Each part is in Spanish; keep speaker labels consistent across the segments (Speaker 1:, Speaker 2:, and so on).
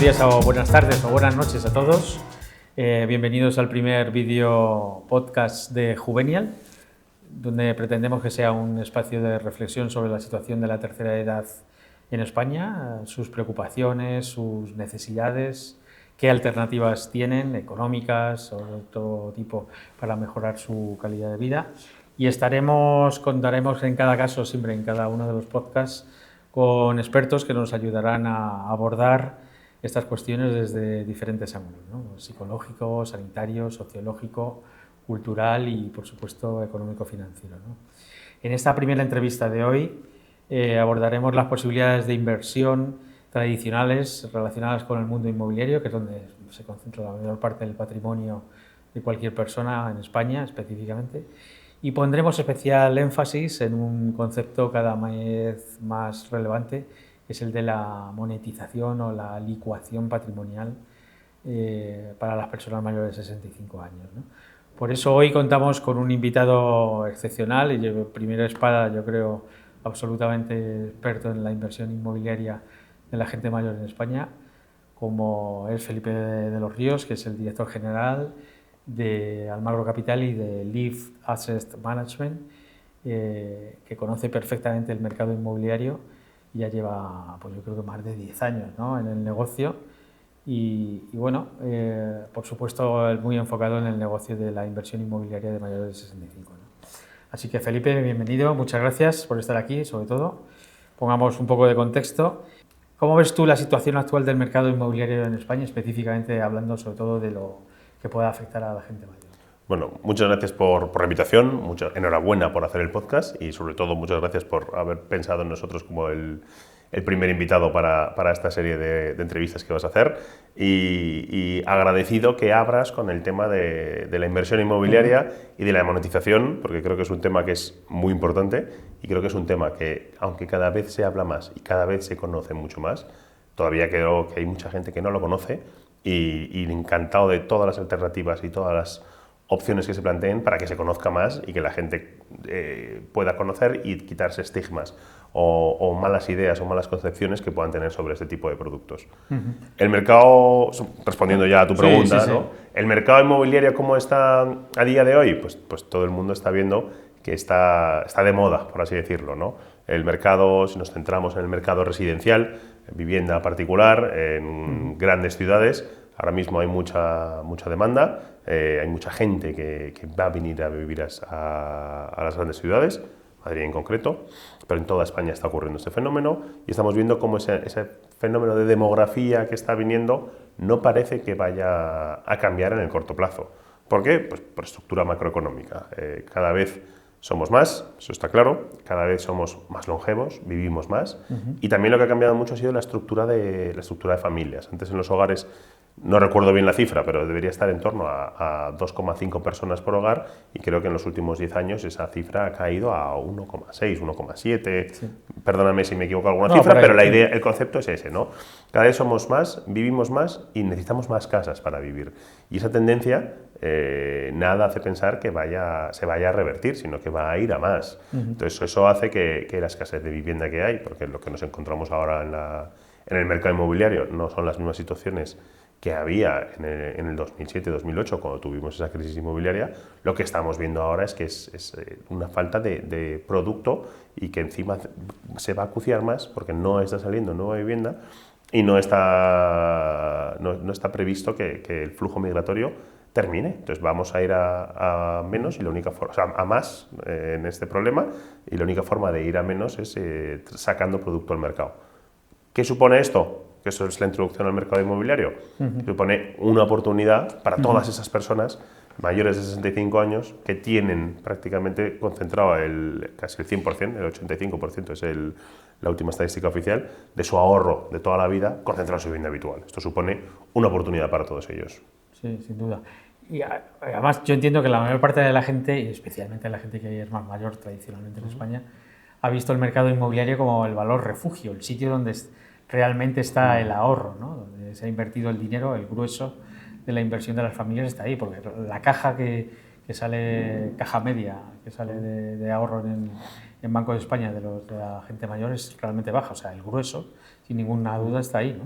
Speaker 1: días o buenas tardes o buenas noches a todos. Bienvenidos al primer vídeo podcast de Juvenial, donde pretendemos que sea un espacio de reflexión sobre la situación de la tercera edad en España, sus preocupaciones, sus necesidades, qué alternativas tienen, económicas o de todo tipo, para mejorar su calidad de vida. Y contaremos en cada caso, siempre en cada uno de los podcasts, con expertos que nos ayudarán a abordar estas cuestiones desde diferentes ángulos, ¿no? Psicológico, sanitario, sociológico, cultural y, por supuesto, económico-financiero, ¿no? En esta primera entrevista de hoy abordaremos las posibilidades de inversión tradicionales relacionadas con el mundo inmobiliario, que es donde se concentra la mayor parte del patrimonio de cualquier persona en España específicamente. Y pondremos especial énfasis en un concepto cada vez más relevante, que es el de la monetización o la licuación patrimonial para las personas mayores de 65 años, ¿no? Por eso hoy contamos con un invitado excepcional y primera espada, yo creo, absolutamente experto en la inversión inmobiliaria de la gente mayor en España, como es Felipe de los Ríos, que es el director general de Almagro Capital y de Live Asset Management, que conoce perfectamente el mercado inmobiliario y ya lleva, pues yo creo que más de 10 años, ¿no?, en el negocio y bueno, por supuesto muy enfocado en el negocio de la inversión inmobiliaria de mayores de 65, ¿no? Así que Felipe, bienvenido, muchas gracias por estar aquí, sobre todo. Pongamos un poco de contexto. ¿Cómo ves tú la situación actual del mercado inmobiliario en España, específicamente hablando sobre todo de lo que pueda afectar a la gente mayor?
Speaker 2: Bueno, muchas gracias por la invitación, enhorabuena por hacer el podcast y sobre todo muchas gracias por haber pensado en nosotros como el primer invitado para esta serie de entrevistas que vas a hacer y agradecido que abras con el tema de la inversión inmobiliaria y de la monetización, porque creo que es un tema que es muy importante y creo que es un tema que, aunque cada vez se habla más y cada vez se conoce mucho más, todavía creo que hay mucha gente que no lo conoce y encantado de todas las alternativas y todas las opciones que se planteen para que se conozca más y que la gente pueda conocer y quitarse estigmas o malas ideas o malas concepciones que puedan tener sobre este tipo de productos. El mercado, respondiendo ya a tu pregunta,
Speaker 1: sí.
Speaker 2: ¿no? El mercado inmobiliario, ¿cómo está a día de hoy? Pues todo el mundo está viendo que está de moda, por así decirlo, ¿no? El mercado, si nos centramos en el mercado residencial, vivienda particular, en grandes ciudades, ahora mismo hay mucha demanda, hay mucha gente que va a venir a vivir a las grandes ciudades, Madrid en concreto, pero en toda España está ocurriendo este fenómeno y estamos viendo cómo ese fenómeno de demografía que está viniendo no parece que vaya a cambiar en el corto plazo. ¿Por qué? Pues por estructura macroeconómica. Cada vez somos más, eso está claro, cada vez somos más longevos, vivimos más y también lo que ha cambiado mucho ha sido la estructura de familias. Antes en los hogares, no recuerdo bien la cifra, pero debería estar en torno a 2,5 personas por hogar y creo que en los últimos 10 años esa cifra ha caído a 1,6, 1,7. Sí. Perdóname si me equivoco alguna cifra, pero la idea, el concepto es ese, ¿no? Cada vez somos más, vivimos más y necesitamos más casas para vivir. Y esa tendencia nada hace pensar que se vaya a revertir, sino que va a ir a más. Entonces eso hace que la escasez de vivienda que hay, porque lo que nos encontramos ahora en el mercado inmobiliario no son las mismas situaciones que había en el 2007-2008 cuando tuvimos esa crisis inmobiliaria, lo que estamos viendo ahora es que es una falta de producto y que encima se va a acuciar más porque no está saliendo nueva vivienda y no está previsto que el flujo migratorio termine. Entonces vamos a ir a menos y la única forma, o sea, a más en este problema y la única forma de ir a menos es sacando producto al mercado. ¿Qué supone esto? Que eso es la introducción al mercado inmobiliario. Supone una oportunidad para todas esas personas mayores de 65 años que tienen prácticamente concentrado casi el 100%, el 85% es la última estadística oficial, de su ahorro de toda la vida concentrado en su vivienda habitual. Esto supone una oportunidad para todos ellos.
Speaker 1: Sí, sin duda. Y además yo entiendo que la mayor parte de la gente, y especialmente la gente que es más mayor tradicionalmente en España, ha visto el mercado inmobiliario como el valor refugio, el sitio donde realmente está el ahorro, ¿no? Donde se ha invertido el dinero, el grueso de la inversión de las familias está ahí, porque la caja que sale, caja media, que sale de ahorro en Banco de España de la gente mayor es realmente baja, o sea, el grueso, sin ninguna duda, está ahí, ¿no?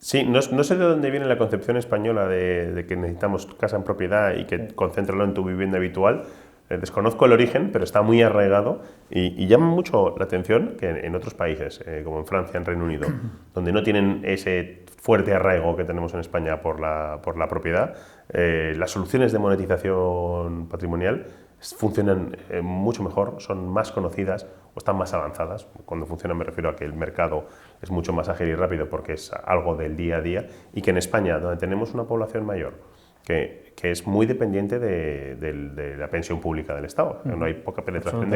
Speaker 2: Sí, no sé de dónde viene la concepción española de que necesitamos casa en propiedad y que concéntralo en tu vivienda habitual. Desconozco el origen, pero está muy arraigado y llama mucho la atención que en otros países, como en Francia, en Reino Unido, donde no tienen ese fuerte arraigo que tenemos en España por la propiedad, las soluciones de monetización patrimonial funcionan mucho mejor, son más conocidas o están más avanzadas. Cuando funcionan me refiero a que el mercado es mucho más ágil y rápido porque es algo del día a día y que en España, donde tenemos una población mayor, que es muy dependiente de la pensión pública del Estado. No hay poca penetración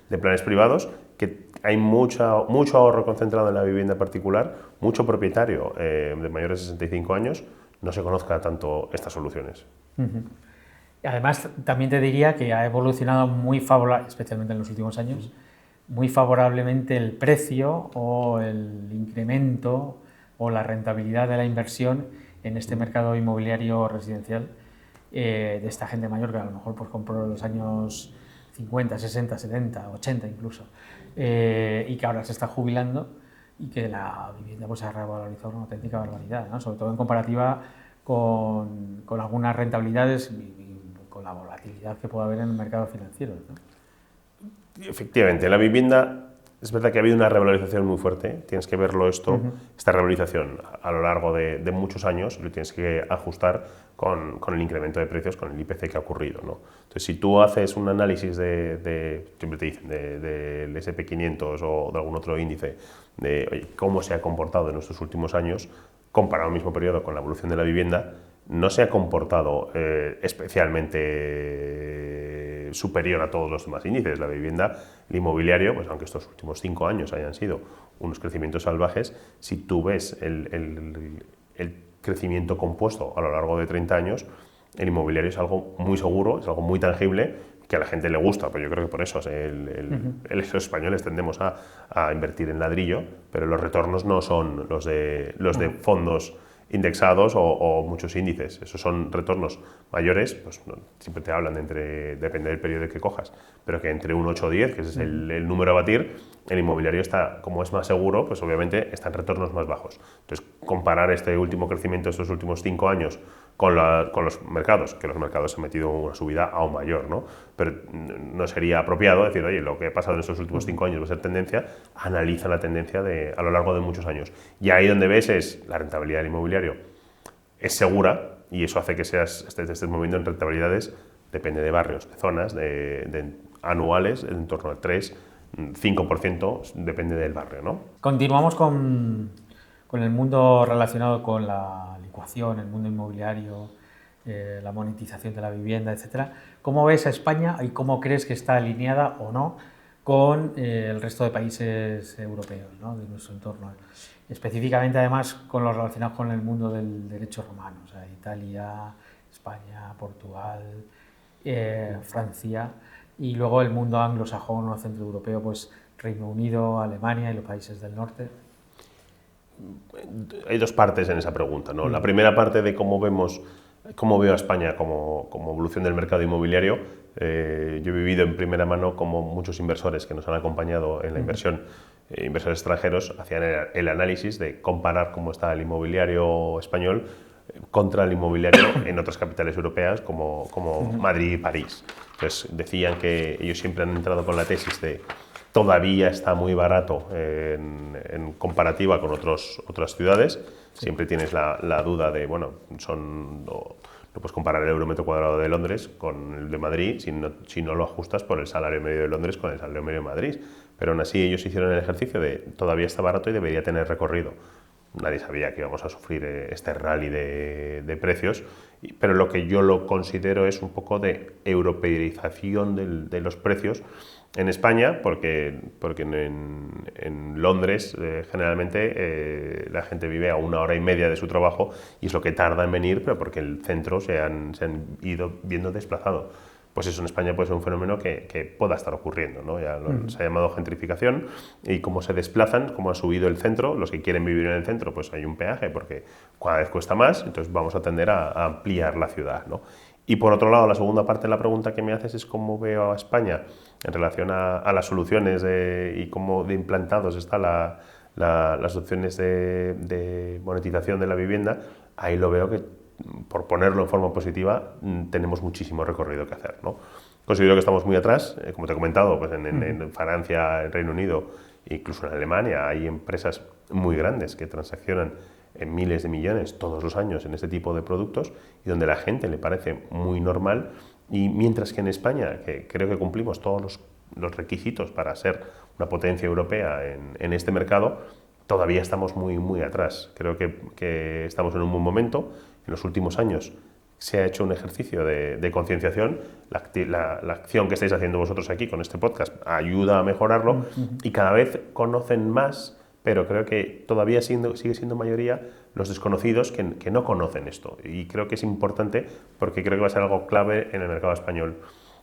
Speaker 2: de planes privados, que hay mucho ahorro concentrado en la vivienda particular, mucho propietario de mayores de 65 años, no se conozca tanto estas soluciones.
Speaker 1: Además, también te diría que ha evolucionado muy favorablemente, especialmente en los últimos años, muy favorablemente el precio o el incremento o la rentabilidad de la inversión en este mercado inmobiliario residencial de esta gente mayor que a lo mejor pues, compró en los años 50, 60, 70, 80 incluso, y que ahora se está jubilando y que la vivienda pues, se ha revalorizado una auténtica barbaridad, ¿no? Sobre todo en comparativa con algunas rentabilidades y con la volatilidad que puede haber en el mercado financiero, ¿no?
Speaker 2: Efectivamente, la vivienda, es verdad que ha habido una revalorización muy fuerte, tienes que verlo esta revalorización a lo largo de muchos años, lo tienes que ajustar con el incremento de precios, con el IPC que ha ocurrido, ¿no? Entonces, si tú haces un análisis siempre te dicen, del SP500 o de algún otro índice, de oye, cómo se ha comportado en estos últimos años, comparado el mismo periodo con la evolución de la vivienda, no se ha comportado especialmente superior a todos los demás índices. La vivienda, el inmobiliario, pues aunque estos últimos 5 años hayan sido unos crecimientos salvajes, si tú ves el crecimiento compuesto a lo largo de 30 años, el inmobiliario es algo muy seguro, es algo muy tangible, que a la gente le gusta, pues yo creo que por eso los españoles tendemos a invertir en ladrillo, pero los retornos no son los de fondos indexados o muchos índices. Esos son retornos mayores, pues siempre te hablan depende del periodo que cojas, pero que entre un 8 o 10, que ese es el número a batir, el inmobiliario está, como es más seguro, pues obviamente están retornos más bajos. Entonces, comparar este último crecimiento de estos últimos 5 años con los mercados, que los mercados han metido una subida aún mayor, ¿no? Pero no sería apropiado decir, oye, lo que ha pasado en estos últimos 5 años va a ser tendencia, analiza la tendencia a lo largo de muchos años. Y ahí donde ves es la rentabilidad del inmobiliario es segura y eso hace que estés moviendo en rentabilidades, depende de barrios, de zonas, de anuales, en torno al 3, 5%, depende del barrio, ¿no?
Speaker 1: Continuamos con el mundo relacionado con la licuación, el mundo inmobiliario, la monetización de la vivienda, etcétera. ¿Cómo ves a España y cómo crees que está alineada o no con el resto de países europeos, ¿no? De nuestro entorno? Específicamente, además, con los relacionados con el mundo del derecho romano, o sea, Italia, España, Portugal, Francia, y luego el mundo anglosajón o centroeuropeo, pues Reino Unido, Alemania y los países del norte.
Speaker 2: Hay dos partes en esa pregunta, ¿no? La primera parte de cómo veo a España como evolución del mercado inmobiliario. Yo he vivido en primera mano como muchos inversores que nos han acompañado en la inversión, inversores extranjeros, hacían el análisis de comparar cómo está el inmobiliario español contra el inmobiliario en otras capitales europeas como Madrid y París. Entonces decían que ellos siempre han entrado con la tesis de todavía está muy barato en comparativa con otras ciudades. Siempre tienes la duda de, bueno, no puedes comparar el euro metro cuadrado de Londres con el de Madrid si no lo ajustas por el salario medio de Londres con el salario medio de Madrid. Pero aún así ellos hicieron el ejercicio de todavía está barato y debería tener recorrido. Nadie sabía que íbamos a sufrir este rally de precios, pero lo que yo lo considero es un poco de europeización de los precios en España, porque en Londres generalmente la gente vive a 1 hora y media de su trabajo y es lo que tarda en venir, pero porque el centro se han ido viendo desplazado. Pues eso en España puede ser un fenómeno que pueda estar ocurriendo, ¿no? Ya se ha llamado gentrificación y cómo se desplazan, cómo ha subido el centro, los que quieren vivir en el centro, pues hay un peaje porque cada vez cuesta más, entonces vamos a tender a ampliar la ciudad, ¿no? Y por otro lado, la segunda parte de la pregunta que me haces es cómo veo a España en relación a las soluciones y cómo de implantados está las opciones de monetización de la vivienda, ahí lo veo que, por ponerlo en forma positiva, tenemos muchísimo recorrido que hacer, ¿no? Considero que estamos muy atrás, como te he comentado, pues en Francia, en Reino Unido, incluso en Alemania, hay empresas muy grandes que transaccionan en miles de millones todos los años en este tipo de productos y donde la gente le parece muy normal, y mientras que en España, que creo que cumplimos todos los requisitos para ser una potencia europea en este mercado, todavía estamos muy atrás. Creo que estamos en un buen momento. En los últimos años se ha hecho un ejercicio de concienciación. La acción que estáis haciendo vosotros aquí con este podcast ayuda a mejorarlo y cada vez conocen más, pero creo que todavía sigue siendo mayoría los desconocidos que no conocen esto. Y creo que es importante porque creo que va a ser algo clave en el mercado español.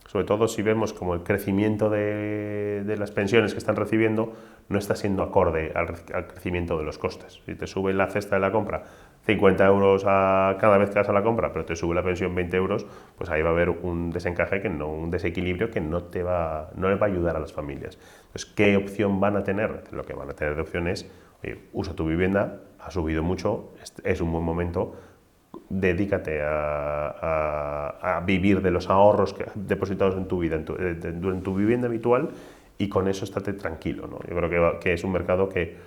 Speaker 2: Sobre todo si vemos como el crecimiento de las pensiones que están recibiendo no está siendo acorde al crecimiento de los costes. Si te sube la cesta de la compra 50 euros cada vez que vas a la compra, pero te sube la pensión 20 euros, pues ahí va a haber un desencaje, un desequilibrio que no le va a ayudar a las familias. Entonces, ¿qué opción van a tener? Lo que van a tener de opción es, oye, usa tu vivienda, ha subido mucho, es un buen momento, dedícate a vivir de los ahorros depositados en tu vida, en tu vivienda habitual, y con eso estate tranquilo, ¿no? Yo creo que es un mercado que,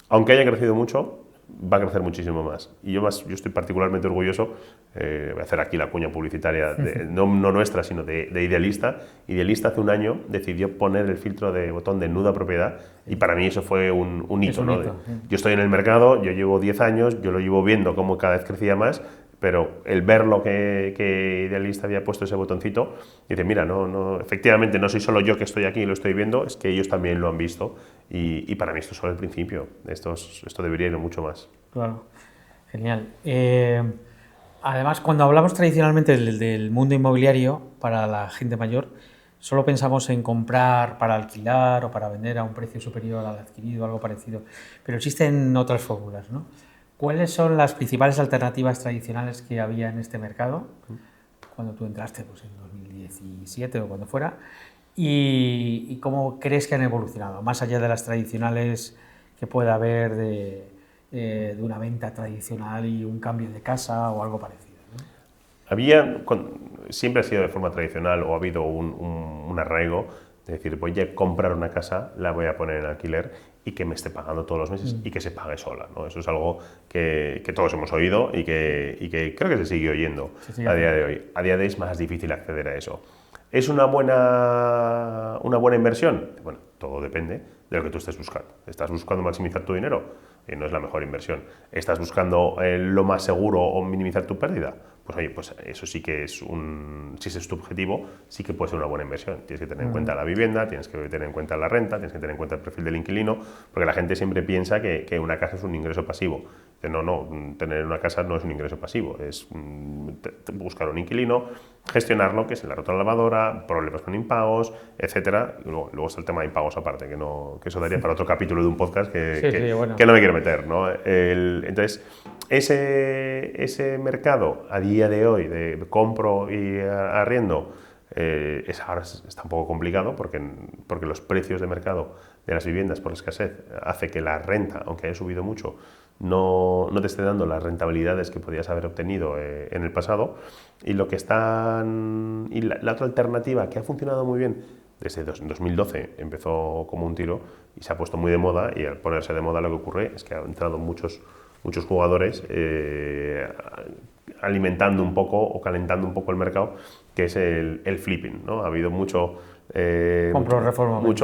Speaker 2: aunque haya crecido mucho, va a crecer muchísimo más. Y yo estoy particularmente orgulloso, voy a hacer aquí la cuña publicitaria, no nuestra, sino de Idealista. Idealista hace un año decidió poner el filtro de botón de nuda propiedad, y para mí eso fue un hito, ¿no? Yo estoy en el mercado, yo llevo 10 años, yo lo llevo viendo cómo cada vez crecía más, pero el ver lo que Idealista había puesto ese botoncito, dice, mira, efectivamente no soy solo yo que estoy aquí y lo estoy viendo, es que ellos también lo han visto, y para mí esto es solo el principio, esto debería ir mucho más.
Speaker 1: Claro, genial. Además, cuando hablamos tradicionalmente del mundo inmobiliario para la gente mayor, solo pensamos en comprar para alquilar o para vender a un precio superior al adquirido, algo parecido, pero existen otras fórmulas, ¿no? ¿Cuáles son las principales alternativas tradicionales que había en este mercado cuando tú entraste, pues en 2017 o cuando fuera? ¿Y cómo crees que han evolucionado? Más allá de las tradicionales que pueda haber de una venta tradicional y un cambio de casa o algo parecido, ¿no?
Speaker 2: Siempre ha sido de forma tradicional, o ha habido un arraigo de decir, voy a comprar una casa, la voy a poner en alquiler y que me esté pagando todos los meses y que se pague sola, ¿no? Eso es algo que todos hemos oído y que creo que se sigue oyendo a día de hoy. A día de hoy es más difícil acceder a eso. ¿Es una buena inversión? Bueno, todo depende de lo que tú estés buscando. ¿Estás buscando maximizar tu dinero? No es la mejor inversión. ¿Estás buscando lo más seguro o minimizar tu pérdida? Pues oye, pues eso sí que si ese es tu objetivo, sí que puede ser una buena inversión. Tienes que tener en cuenta la vivienda, tienes que tener en cuenta la renta, tienes que tener en cuenta el perfil del inquilino, porque la gente siempre piensa que una casa es un ingreso pasivo. No, tener una casa no es un ingreso pasivo, es buscar un inquilino, gestionarlo, que es la rota de la lavadora, problemas con impagos, etcétera. Luego está el tema de impagos aparte, que eso daría para otro capítulo de un podcast que no me quiero meter, ¿no? Entonces, ese mercado a día de hoy de compro y arriendo ahora está un poco complicado porque los precios de mercado de las viviendas por la escasez hace que la renta, aunque haya subido mucho, no te esté dando las rentabilidades que podías haber obtenido en el pasado. Y la otra alternativa que ha funcionado muy bien desde 2012 empezó como un tiro y se ha puesto muy de moda, y al ponerse de moda lo que ocurre es que han entrado muchos jugadores alimentando un poco o calentando un poco el mercado, que es el flipping, ¿no? Ha habido mucho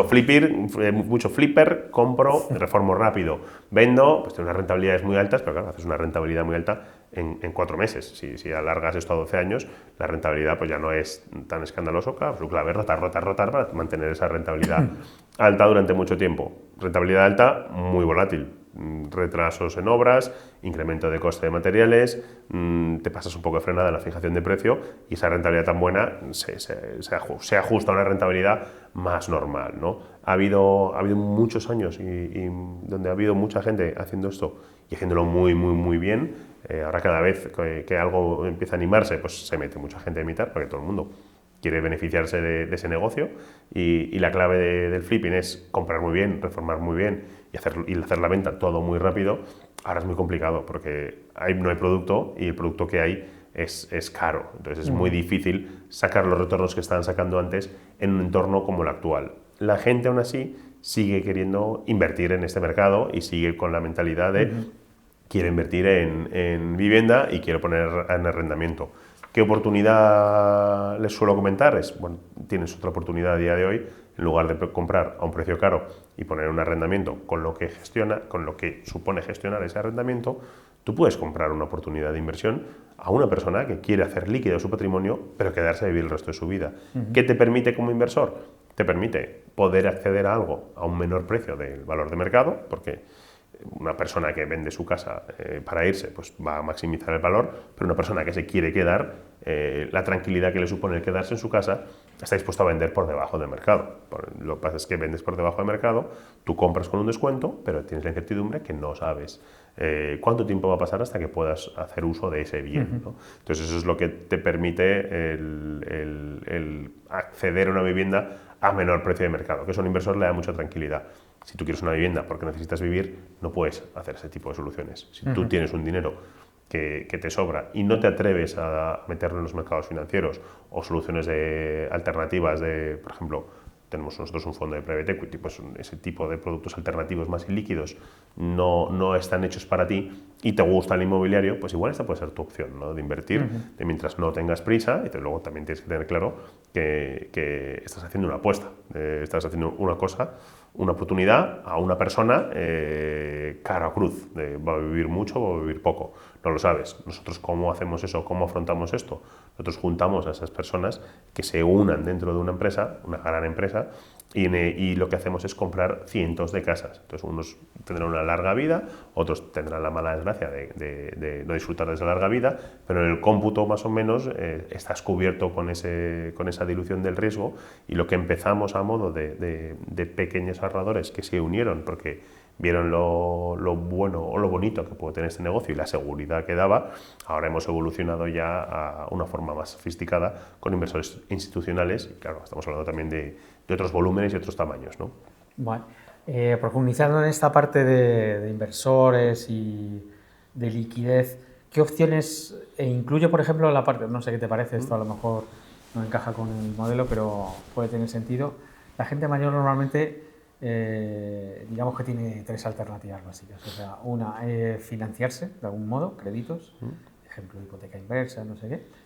Speaker 2: flipper, compro, reformo rápido, vendo, pues tiene unas rentabilidades muy altas, pero claro, haces una rentabilidad muy alta en 4 meses. Si alargas esto a 12 años, la rentabilidad pues ya no es tan escandaloso. Claro, su clave es rotar para mantener esa rentabilidad alta durante mucho tiempo. Rentabilidad alta, muy volátil. Retrasos en obras, incremento de coste de materiales, te pasas un poco de frenada en la fijación de precio, y esa rentabilidad tan buena se ajusta a una rentabilidad más normal, ¿no? Ha habido muchos años y donde ha habido mucha gente haciendo esto y haciéndolo muy bien. Ahora cada vez que algo empieza a animarse, pues se mete mucha gente a imitar, porque todo el mundo quiere beneficiarse de ese negocio y la clave del flipping es comprar muy bien, reformar muy bien y hacer la venta todo muy rápido. Ahora es muy complicado porque no hay producto y el producto que hay es caro, entonces es muy difícil sacar los retornos que estaban sacando antes en un entorno como el actual. La gente aún así sigue queriendo invertir en este mercado y sigue con la mentalidad de quiero invertir en vivienda y quiero poner en arrendamiento. ¿Qué oportunidad les suelo comentar? Bueno, tienes otra oportunidad a día de hoy, en lugar de comprar a un precio caro y poner un arrendamiento con lo que supone gestionar ese arrendamiento, tú puedes comprar una oportunidad de inversión a una persona que quiere hacer líquido su patrimonio, pero quedarse a vivir el resto de su vida. ¿Qué te permite como inversor? Te permite poder acceder a algo a un menor precio del valor de mercado, porque una persona que vende su casa para irse, pues va a maximizar el valor, pero una persona que se quiere quedar, la tranquilidad que le supone el quedarse en su casa, está dispuesto a vender por debajo del mercado. Lo que pasa es que vendes por debajo del mercado, tú compras con un descuento, pero tienes la incertidumbre que no sabes cuánto tiempo va a pasar hasta que puedas hacer uso de ese bien, ¿no? Entonces eso es lo que te permite el acceder a una vivienda a menor precio de mercado, que eso a un inversor le da mucha tranquilidad. Si tú quieres una vivienda porque necesitas vivir, no puedes hacer ese tipo de soluciones. Si tú tienes un dinero que te sobra y no te atreves a meterlo en los mercados financieros o soluciones alternativas por ejemplo, tenemos nosotros un fondo de private equity, pues ese tipo de productos alternativos más ilíquidos no están hechos para ti y te gusta el inmobiliario, pues igual esta puede ser tu opción, ¿no? De invertir, de mientras no tengas prisa, y luego también tienes que tener claro que estás haciendo una apuesta, estás haciendo una oportunidad a una persona cara o cruz, va a vivir mucho o va a vivir poco, no lo sabes. Nosotros, ¿cómo hacemos eso? ¿Cómo afrontamos esto? Nosotros juntamos a esas personas que se unan dentro de una empresa, una gran empresa, y lo que hacemos es comprar cientos de casas. Entonces, unos tendrán una larga vida, otros tendrán la mala desgracia de no disfrutar de esa larga vida, pero en el cómputo más o menos estás cubierto con esa dilución del riesgo, y lo que empezamos a modo de pequeños ahorradores que se unieron porque vieron lo bueno o lo bonito que puede tener este negocio y la seguridad que daba, ahora hemos evolucionado ya a una forma más sofisticada con inversores institucionales, y claro, estamos hablando también de otros volúmenes y otros tamaños, ¿no?
Speaker 1: Bueno, profundizando en esta parte de inversores y de liquidez, ¿qué opciones incluye, por ejemplo, la parte, no sé qué te parece, esto a lo mejor no encaja con el modelo, pero puede tener sentido? La gente mayor normalmente, digamos que tiene tres alternativas básicas. O sea, una, financiarse de algún modo, créditos, ejemplo, hipoteca inversa, no sé qué.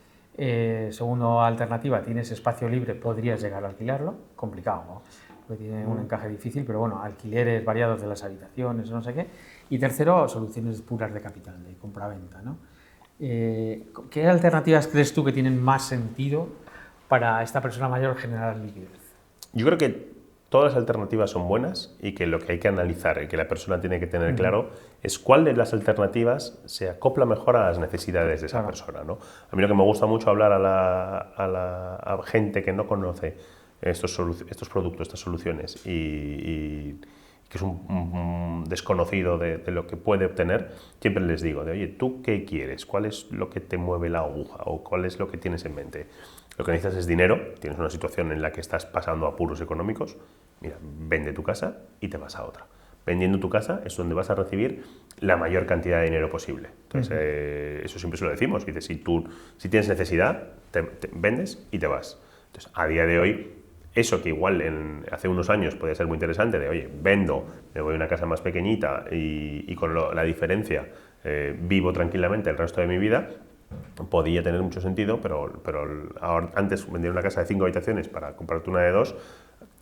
Speaker 1: Segundo, alternativa, tienes espacio libre, podrías llegar a alquilarlo, complicado, ¿no? Porque tiene un encaje difícil, pero bueno, alquileres variados de las habitaciones, no sé qué. Y tercero, soluciones puras de capital, de compra-venta, ¿no? ¿Qué alternativas crees tú que tienen más sentido para esta persona mayor generar liquidez?
Speaker 2: Yo creo que todas las alternativas son buenas y que lo que hay que analizar y que la persona tiene que tener claro es cuál de las alternativas se acopla mejor a las necesidades de esa persona, ¿no? A mí lo que me gusta mucho hablar a gente que no conoce estos productos, estas soluciones y que es un desconocido de lo que puede obtener, siempre les digo, oye, ¿tú qué quieres? ¿Cuál es lo que te mueve la aguja? ¿O cuál es lo que tienes en mente? Lo que necesitas es dinero, tienes una situación en la que estás pasando apuros económicos, mira, vende tu casa y te vas a otra. Vendiendo tu casa es donde vas a recibir la mayor cantidad de dinero posible. Entonces, eso siempre se lo decimos. Dice, si tienes necesidad, te vendes y te vas. Entonces, a día de hoy, eso que igual hace unos años podía ser muy interesante, de oye, vendo, me voy a una casa más pequeñita y con la diferencia vivo tranquilamente el resto de mi vida, podía tener mucho sentido, pero ahora, antes vender una casa de 5 habitaciones para comprarte una de 2,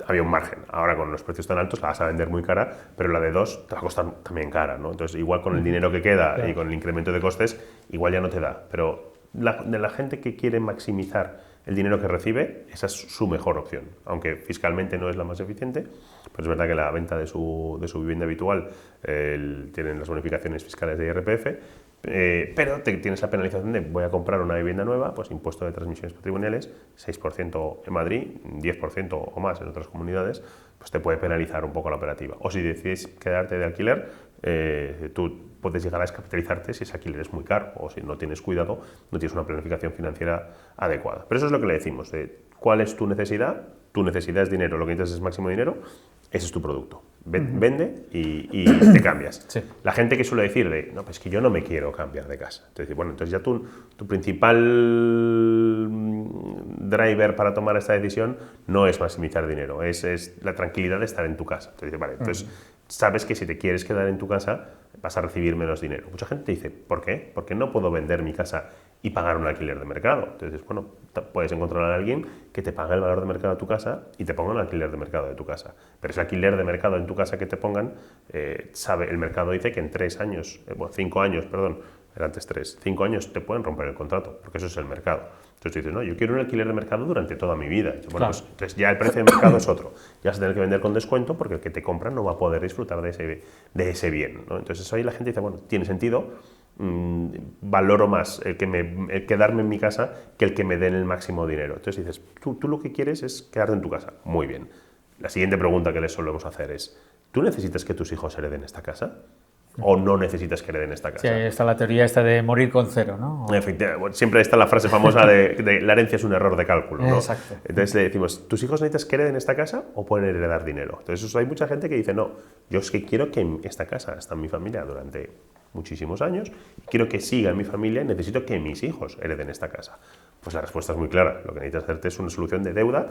Speaker 2: había un margen. Ahora con los precios tan altos la vas a vender muy cara, pero la de 2 te va a costar también cara, ¿no? Entonces igual con el dinero que queda y con el incremento de costes, igual ya no te da. Pero de la gente que quiere maximizar el dinero que recibe, esa es su mejor opción. Aunque fiscalmente no es la más eficiente, pero es verdad que la venta de su vivienda habitual tienen las bonificaciones fiscales de IRPF, pero tienes la penalización de voy a comprar una vivienda nueva, pues impuesto de transmisiones patrimoniales, 6% en Madrid, 10% o más en otras comunidades, pues te puede penalizar un poco la operativa. O si decides quedarte de alquiler, tú puedes llegar a descapitalizarte si ese alquiler es muy caro o si no tienes cuidado, no tienes una planificación financiera adecuada. Pero eso es lo que le decimos, cuál es tu necesidad es dinero, lo que necesitas es máximo dinero, ese es tu producto. Vende y te cambias.
Speaker 1: Sí.
Speaker 2: La gente que suele decir no, pues que yo no me quiero cambiar de casa. Entonces, bueno, entonces ya tu principal driver para tomar esta decisión no es maximizar dinero, es la tranquilidad de estar en tu casa. Entonces, vale, entonces sabes que si te quieres quedar en tu casa vas a recibir menos dinero. Mucha gente dice, ¿por qué? Porque no puedo vender mi casa y pagar un alquiler de mercado. Entonces, bueno, puedes encontrar a alguien que te pague el valor de mercado de tu casa y te ponga un alquiler de mercado de tu casa. Pero ese alquiler de mercado en tu casa que te pongan, el mercado dice que en 5 años, perdón, era antes 3, 5 años te pueden romper el contrato, porque eso es el mercado. Entonces tú dices, no, yo quiero un alquiler de mercado durante toda mi vida. Bueno,
Speaker 1: claro.
Speaker 2: pues, entonces ya el precio de mercado es otro. Ya vas a tener que vender con descuento porque el que te compra no va a poder disfrutar de ese bien, ¿no? Entonces ahí la gente dice, bueno, tiene sentido, valoro más el quedarme en mi casa que el que me den el máximo dinero. Entonces dices, tú lo que quieres es quedarte en tu casa. Muy bien. La siguiente pregunta que les solemos hacer es, ¿tú necesitas que tus hijos hereden esta casa? ¿O no necesitas que hereden esta casa?
Speaker 1: Sí, ahí está la teoría esta de morir con cero, ¿no?
Speaker 2: Efectivamente, bueno, siempre está la frase famosa de la herencia es un error de cálculo, ¿no?
Speaker 1: Exacto.
Speaker 2: Entonces le decimos, ¿tus hijos necesitas que hereden esta casa o pueden heredar dinero? Entonces hay mucha gente que dice, no, yo es que quiero que esta casa está en mi familia durante muchísimos años, quiero que siga en mi familia y necesito que mis hijos hereden esta casa. Pues la respuesta es muy clara, lo que necesitas hacerte es una solución de deuda,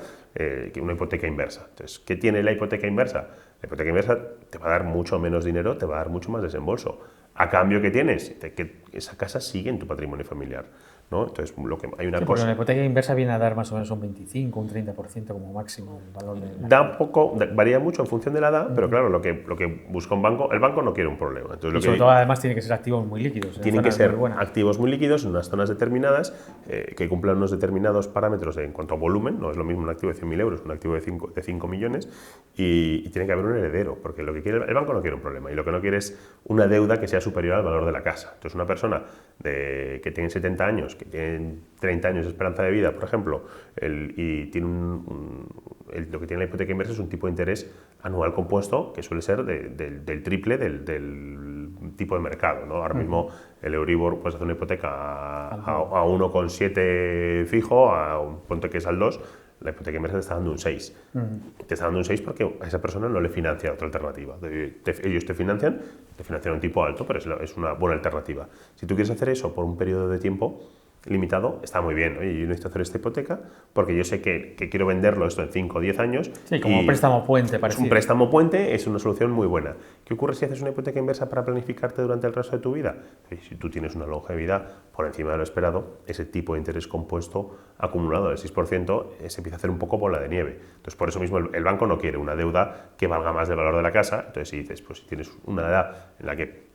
Speaker 2: una hipoteca inversa. Entonces, ¿qué tiene la hipoteca inversa? La hipoteca inversa te va a dar mucho menos dinero, te va a dar mucho más desembolso. ¿A cambio qué tienes? De que esa casa sigue en tu patrimonio familiar, ¿no? Entonces, hay una cosa...
Speaker 1: La hipoteca inversa viene a dar más o menos un 25, un 30% como máximo el valor de...
Speaker 2: Da un poco, varía mucho en función de la edad, pero claro, lo que busca un banco, el banco no quiere un problema. Entonces,
Speaker 1: sobre todo, además, tiene que ser activos muy líquidos.
Speaker 2: Tienen que ser activos muy líquidos en unas zonas determinadas, que cumplan unos determinados parámetros en cuanto a volumen. No es lo mismo un activo de 100.000 euros, un activo de 5 millones, y tiene que haber un heredero, porque lo que quiere el banco no quiere un problema, y lo que no quiere es una deuda que sea superior al valor de la casa. Entonces, una persona que tiene 70 años, que tiene 30 años de esperanza de vida, por ejemplo, y tiene lo que tiene la hipoteca inversa es un tipo de interés anual compuesto que suele ser del triple del tipo de mercado, ¿no? Ahora mismo el Euribor, puedes hacer una hipoteca a 1,7 fijo, a un punto que es al 2, la hipoteca inversa te está dando un 6. Te está dando un 6 porque a esa persona no le financia otra alternativa. Ellos te financian un tipo alto, pero es una buena alternativa. Si tú quieres hacer eso por un periodo de tiempo limitado, está muy bien. Oye, yo necesito hacer esta hipoteca porque yo sé que quiero venderlo esto en 5 o 10 años.
Speaker 1: Sí, como un préstamo puente, parecido.
Speaker 2: Un préstamo puente es una solución muy buena. ¿Qué ocurre si haces una hipoteca inversa para planificarte durante el resto de tu vida? Si tú tienes una longevidad por encima de lo esperado, ese tipo de interés compuesto acumulado del 6% se empieza a hacer un poco bola de nieve. Entonces, por eso mismo el banco no quiere una deuda que valga más del valor de la casa. Entonces, si dices, pues si tienes una edad en la que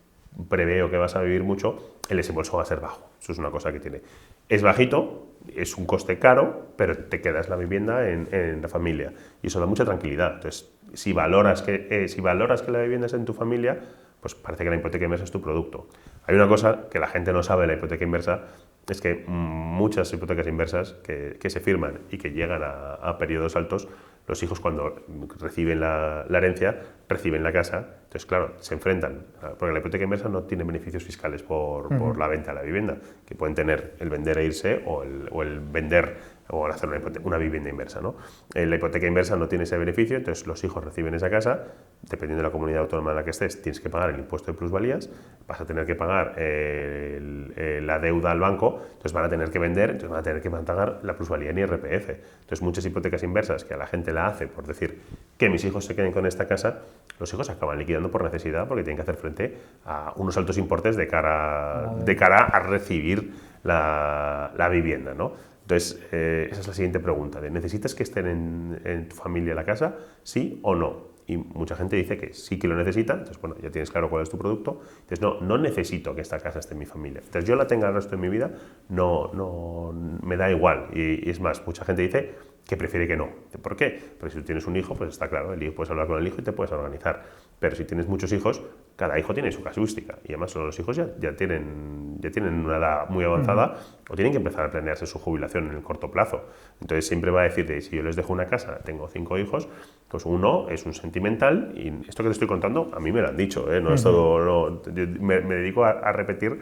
Speaker 2: preveo que vas a vivir mucho, el desembolso va a ser bajo. Eso es una cosa que tiene. Es bajito, es un coste caro, pero te quedas la vivienda en la familia. Y eso da mucha tranquilidad. Entonces, si valoras que la vivienda es en tu familia, pues parece que la hipoteca inversa es tu producto. Hay una cosa que la gente no sabe de la hipoteca inversa, es que muchas hipotecas inversas que se firman y que llegan a periodos altos, los hijos cuando reciben la herencia, reciben la casa, entonces claro, se enfrentan, porque la hipoteca inversa no tiene beneficios fiscales por la venta de la vivienda, que pueden tener el vender e irse o el vender o el hacer una vivienda inversa, ¿no? La hipoteca inversa no tiene ese beneficio, entonces los hijos reciben esa casa, dependiendo de la comunidad autónoma en la que estés, tienes que pagar el impuesto de plusvalías, vas a tener que pagar la deuda al banco, entonces van a tener que vender, entonces van a tener que pagar la plusvalía en IRPF. Entonces muchas hipotecas inversas que a la gente la hace por decir que mis hijos se queden con esta casa, los hijos acaban liquidando por necesidad porque tienen que hacer frente a unos altos importes de cara a recibir la vivienda, ¿no? Entonces, esa es la siguiente pregunta, ¿necesitas que estén en tu familia la casa? ¿Sí o no? Y mucha gente dice que sí que lo necesita, entonces bueno, ya tienes claro cuál es tu producto, entonces no necesito que esta casa esté en mi familia, entonces yo la tenga el resto de mi vida, no me da igual, y es más, mucha gente dice que prefiere que no. ¿Por qué? Porque si tú tienes un hijo, pues está claro, puedes hablar con el hijo y te puedes organizar, pero si tienes muchos hijos, cada hijo tiene su casuística, y además los hijos ya tienen una edad muy avanzada, o tienen que empezar a planearse su jubilación en el corto plazo. Entonces siempre va a decir, si yo les dejo una casa, tengo 5 hijos, pues uno es un sentimental, y esto que te estoy contando, a mí me lo han dicho, no es todo, me dedico a repetir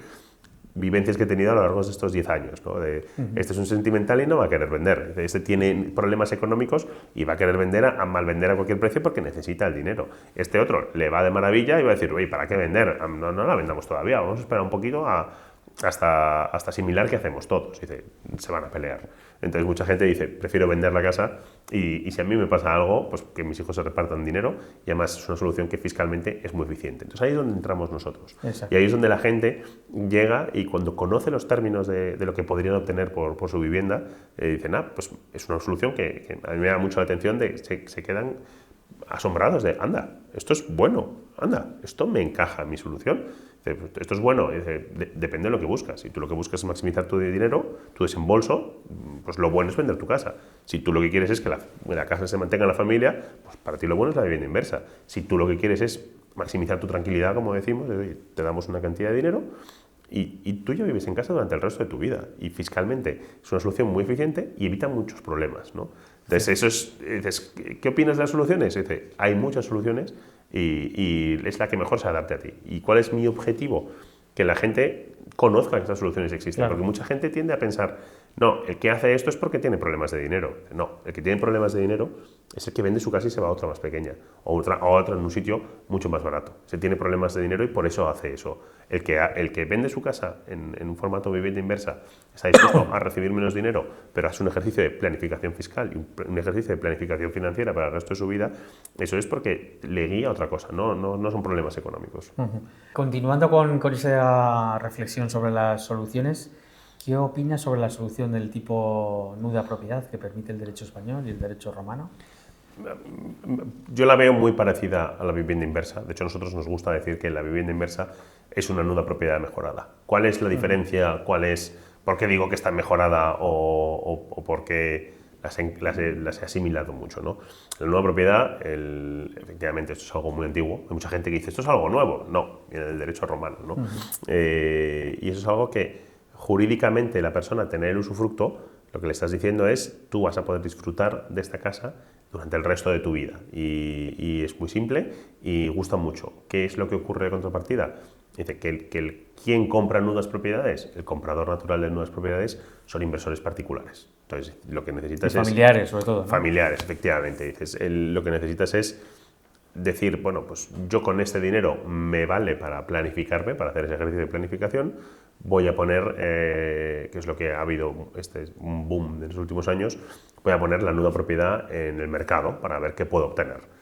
Speaker 2: vivencias que he tenido a lo largo de estos 10 años, ¿no? Este es un sentimental y no va a querer vender, este tiene problemas económicos y va a querer vender a mal vender a cualquier precio porque necesita el dinero. Este otro le va de maravilla y va a decir, oye, ¿para qué vender? No la vendamos todavía, vamos a esperar un poquito hasta asimilar que hacemos todos. Dice, se van a pelear. Entonces mucha gente dice, prefiero vender la casa y si a mí me pasa algo, pues que mis hijos se repartan dinero, y además es una solución que fiscalmente es muy eficiente. Entonces ahí es donde entramos nosotros.
Speaker 1: Exacto.
Speaker 2: Y ahí es donde la gente llega y cuando conoce los términos de lo que podrían obtener por su vivienda, dicen, pues es una solución que a mí me da mucho la atención, se quedan asombrados de, anda, esto es bueno, anda, esto me encaja en mi solución. Esto es bueno, depende de lo que buscas. Si tú lo que buscas es maximizar tu dinero, tu desembolso, pues lo bueno es vender tu casa. Si tú lo que quieres es que la casa se mantenga en la familia, pues para ti lo bueno es la vivienda inversa. Si tú lo que quieres es maximizar tu tranquilidad, como decimos, te damos una cantidad de dinero y tú ya vives en casa durante el resto de tu vida. Y fiscalmente es una solución muy eficiente y evita muchos problemas, ¿no? Entonces, dices, ¿qué opinas de las soluciones? Dice, hay muchas soluciones y es la que mejor se adapte a ti. ¿Y cuál es mi objetivo? Que la gente conozca que estas soluciones existen, claro. Porque mucha gente tiende a pensar, no, el que hace esto es porque tiene problemas de dinero. No, el que tiene problemas de dinero es el que vende su casa y se va a otra más pequeña, o otra en un sitio mucho más barato. Se tiene problemas de dinero y por eso hace eso. El que vende su casa en un formato de vivienda inversa está dispuesto a recibir menos dinero, pero hace un ejercicio de planificación fiscal y un ejercicio de planificación financiera para el resto de su vida. Eso es porque le guía a otra cosa, no son problemas económicos.
Speaker 1: Continuando con esa reflexión sobre las soluciones, ¿qué opinas sobre la solución del tipo nuda propiedad que permite el derecho español y el derecho romano?
Speaker 2: Yo la veo muy parecida a la vivienda inversa. De hecho, a nosotros nos gusta decir que la vivienda inversa es una nuda propiedad mejorada. ¿Cuál es la diferencia? ¿Por qué digo que está mejorada o por qué las he asimilado mucho, ¿no? La nueva propiedad, efectivamente, esto es algo muy antiguo. Hay mucha gente que dice, esto es algo nuevo. No, viene del derecho romano, ¿no? Y eso es algo que jurídicamente la persona tener el usufructo, lo que le estás diciendo es, tú vas a poder disfrutar de esta casa durante el resto de tu vida. Y es muy simple y gusta mucho. ¿Qué es lo que ocurre de contrapartida? Dice que quien compra nuevas propiedades, el comprador natural de nuevas propiedades, son inversores particulares. Entonces, lo que necesitas es...
Speaker 1: Familiares, sobre todo, ¿no?
Speaker 2: Familiares, efectivamente. Dices, lo que necesitas es decir, bueno, pues yo con este dinero me vale para planificarme, para hacer ese ejercicio de planificación, voy a poner, que es lo que ha habido un boom en los últimos años, voy a poner la nuda propiedad en el mercado para ver qué puedo obtener.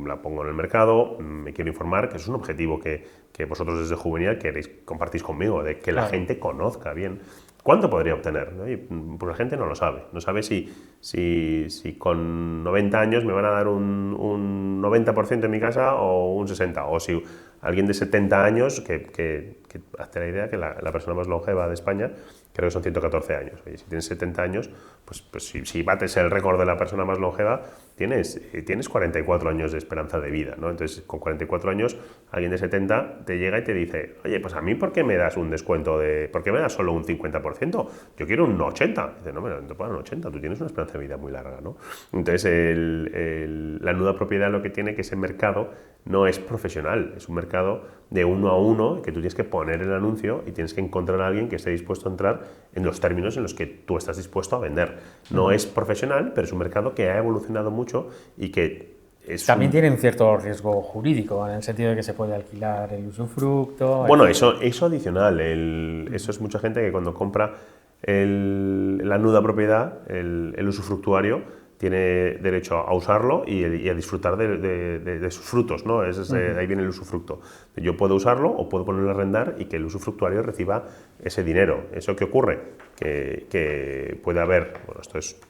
Speaker 2: La pongo en el mercado, me quiero informar, que es un objetivo que vosotros desde Juvenil compartís conmigo, de que la gente conozca bien cuánto podría obtener, ¿no? Y pues la gente no lo sabe, no sabe si con 90 años me van a dar un 90% en mi casa o un 60%, o si alguien de 70 años, que hazte la idea que la persona más longeva de España creo que son 114 años. Oye, si tienes 70 años, pues si bates el récord de la persona más longeva, tienes 44 años de esperanza de vida, ¿no? Entonces, con 44 años, alguien de 70 te llega y te dice, oye, pues a mí, ¿por qué me das un descuento ¿por qué me das solo un 50%? Yo quiero un 80%. Dice, no, no te puedo dar un 80%, tú tienes una esperanza de vida muy larga, ¿no? Entonces, la nuda propiedad lo que tiene que ese mercado no es profesional, es un mercado de uno a uno, que tú tienes que poner el anuncio y tienes que encontrar a alguien que esté dispuesto a entrar en los términos en los que tú estás dispuesto a vender. No es profesional, pero es un mercado que ha evolucionado mucho y que
Speaker 1: también tiene un cierto riesgo jurídico, en el sentido de que se puede alquilar el usufructo.
Speaker 2: Bueno, eso adicional. Eso es mucha gente que cuando compra la nuda propiedad, el usufructuario, tiene derecho a usarlo y a disfrutar de sus frutos, ¿no? Ahí viene el usufructo. Yo puedo usarlo o puedo ponerlo a arrendar y que el usufructuario reciba ese dinero. ¿Eso qué ocurre? Que puede haber, bueno, esto es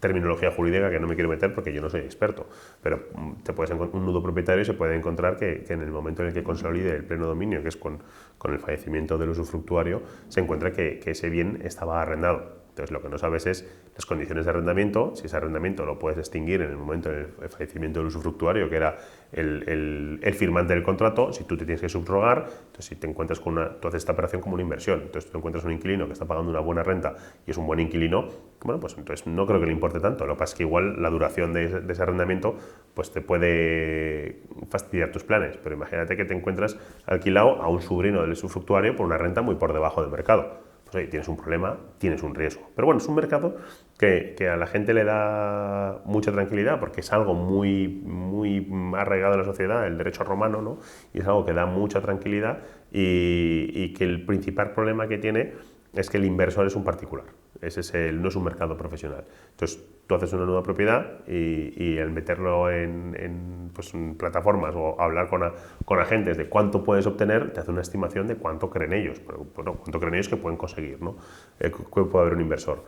Speaker 2: terminología jurídica que no me quiero meter porque yo no soy experto, pero un nudo propietario se puede encontrar que en el momento en el que consolide el pleno dominio, que es con el fallecimiento del usufructuario, se encuentra que ese bien estaba arrendado. Entonces, lo que no sabes es las condiciones de arrendamiento, si ese arrendamiento lo puedes extinguir en el momento del fallecimiento del usufructuario, que era el firmante del contrato, si tú te tienes que subrogar, entonces si te encuentras con tú haces esta operación como una inversión, entonces tú encuentras un inquilino que está pagando una buena renta y es un buen inquilino, bueno, pues entonces no creo que le importe tanto. Lo que pasa es que igual la duración de ese arrendamiento pues te puede fastidiar tus planes, pero imagínate que te encuentras alquilado a un sobrino del usufructuario por una renta muy por debajo del mercado. Pues oye, tienes un problema, tienes un riesgo. Pero bueno, es un mercado que a la gente le da mucha tranquilidad porque es algo muy arraigado en la sociedad, el derecho romano, ¿no? Y es algo que da mucha tranquilidad y que el principal problema que tiene es que el inversor es un particular. Ese es no es un mercado profesional. Entonces, tú haces una nueva propiedad y al meterlo en plataformas o hablar con agentes de cuánto puedes obtener, te hace una estimación de cuánto creen ellos, bueno, cuánto creen ellos que pueden conseguir, ¿no? Que puede haber un inversor.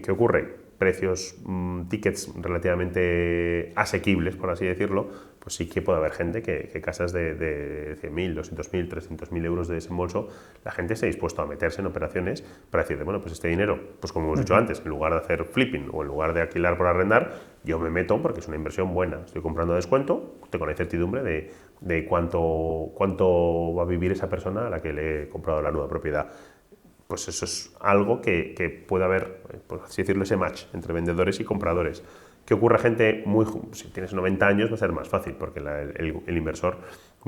Speaker 2: ¿Qué ocurre? Precios, tickets relativamente asequibles, por así decirlo, pues sí que puede haber gente que casas de 100.000, 200.000, 300.000 euros de desembolso, la gente esté dispuesto a meterse en operaciones para decir, bueno, pues este dinero, pues como hemos dicho antes, en lugar de hacer flipping o en lugar de alquilar por arrendar, yo me meto porque es una inversión buena, estoy comprando a descuento, tengo la incertidumbre de cuánto va a vivir esa persona a la que le he comprado la nueva propiedad. Pues eso es algo que puede haber, por así decirlo, ese match entre vendedores y compradores. ¿Qué ocurre a gente si tienes 90 años va a ser más fácil, porque el inversor